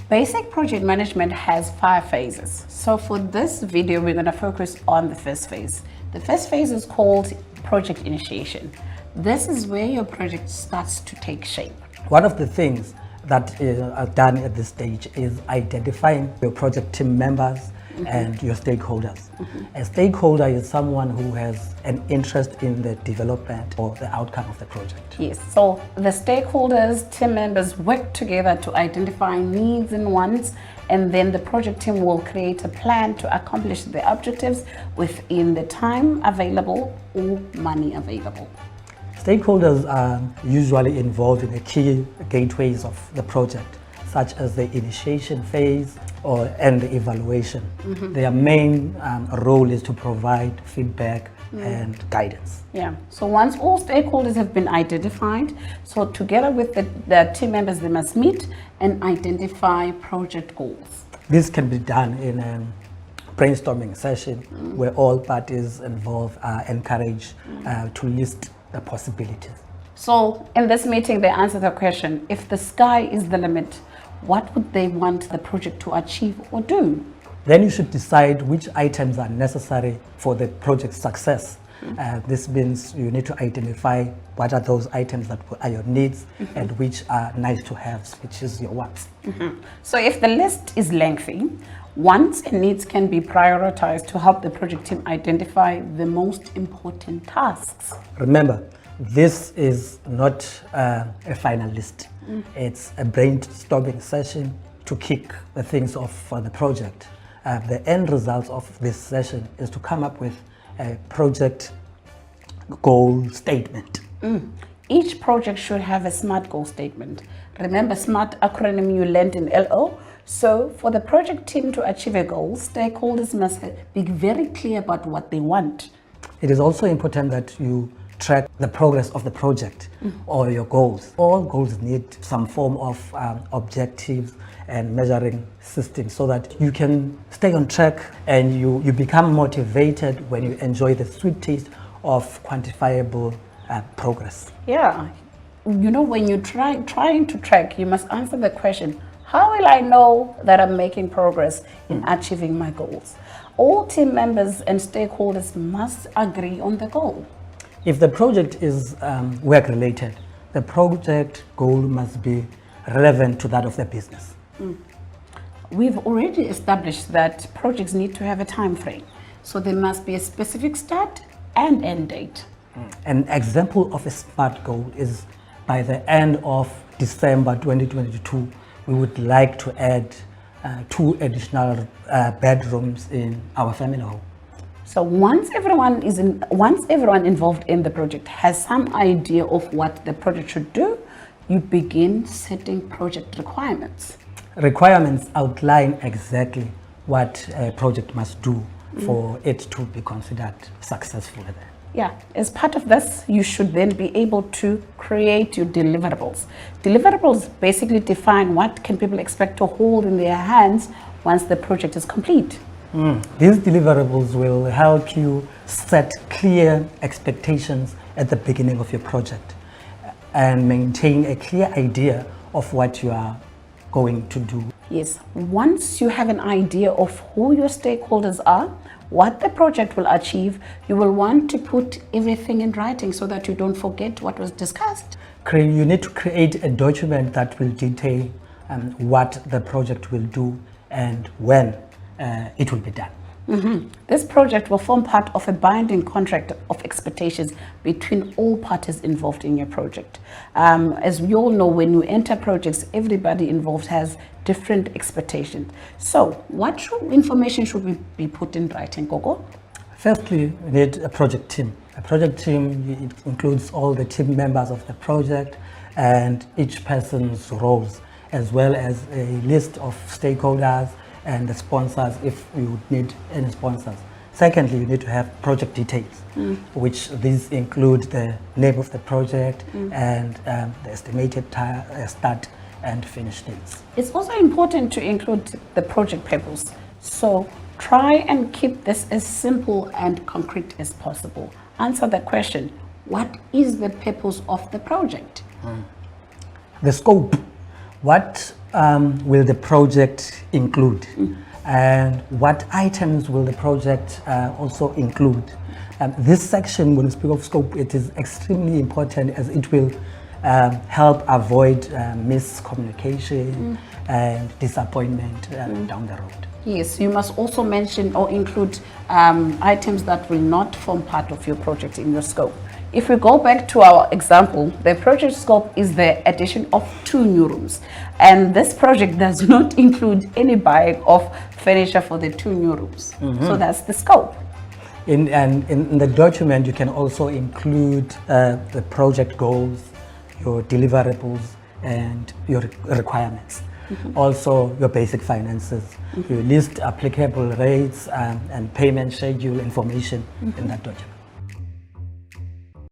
Basic project management has 5 phases. So for this video, we're going to focus on the first phase. The first phase is called project initiation. This is where your project starts to take shape. One of the things that are done at this stage is identifying your project team members and your stakeholders. A stakeholder is someone who has an interest in the development or the outcome of the project. Yes, so the stakeholders, team members work together to identify needs and wants, and then the project team will create a plan to accomplish the objectives within the time available or money available. Stakeholders are usually involved in the key gateways of the project, such as the initiation phase and the evaluation. Their main role is to provide feedback and guidance. Yeah, so once all stakeholders have been identified, so together with the team members, they must meet and identify project goals. This can be done in a brainstorming session where all parties involved are encouraged to list the possibilities. So in this meeting, they answer the question, if the sky is the limit, what would they want the project to achieve or do? Then you should decide which items are necessary for the project's success. This means you need to identify what are those items that are your needs and which are nice to have, which is your wants. So if the list is lengthy, wants and needs can be prioritized to help the project team identify the most important tasks. Remember, this is not a final list. It's a brainstorming session to kick the things off for the project. The end result of this session is to come up with a project goal statement. Each project should have a SMART goal statement. Remember SMART acronym you learned in LO? So for the project team to achieve a goal, stakeholders must be very clear about what they want. It is also important that you track the progress of the project or your goals. All goals need some form of objectives and measuring system so that you can stay on track and you become motivated when you enjoy the sweet taste of quantifiable progress. Yeah, you know, when you're trying to track, you must answer the question, how will I know that I'm making progress in achieving my goals? All team members and stakeholders must agree on the goal. If the project is work-related, the project goal must be relevant to that of the business. We've already established that projects need to have a time frame, so there must be a specific start and end date. An example of a SMART goal is by the end of December 2022, we would like to add 2 additional bedrooms in our family home. So once everyone involved in the project has some idea of what the project should do, you begin setting project requirements. Requirements outline exactly what a project must do for it to be considered successful. Yeah, as part of this, you should then be able to create your deliverables. Deliverables basically define what can people expect to hold in their hands once the project is complete. These deliverables will help you set clear expectations at the beginning of your project and maintain a clear idea of what you are going to do. Yes, once you have an idea of who your stakeholders are, what the project will achieve, you will want to put everything in writing so that you don't forget what was discussed. You need to create a document that will detail what the project will do and when it will be done. This project will form part of a binding contract of expectations between all parties involved in your project. As we all know, when you enter projects, everybody involved has different expectations. So what information should we be put in writing, Gogo? Firstly, we need a project team. A project team, it includes all the team members of the project and each person's roles, as well as a list of stakeholders and the sponsors if you need any sponsors. Secondly, you need to have project details, which these include the name of the project and the estimated start and finish dates. It's also important to include the project purpose. So try and keep this as simple and concrete as possible. Answer the question, what is the purpose of the project? The scope. What will the project include? And what items will the project also include? This section, when we speak of scope, it is extremely important as it will help avoid miscommunication and disappointment down the road. Yes, you must also mention or include items that will not form part of your project in your scope. If we go back to our example, the project scope is the addition of 2 new rooms. And this project does not include any buying of furniture for the 2 new rooms. So that's the scope. In the document, you can also include the project goals, your deliverables, and your requirements. Also, your basic finances. You list applicable rates and payment schedule information in that document.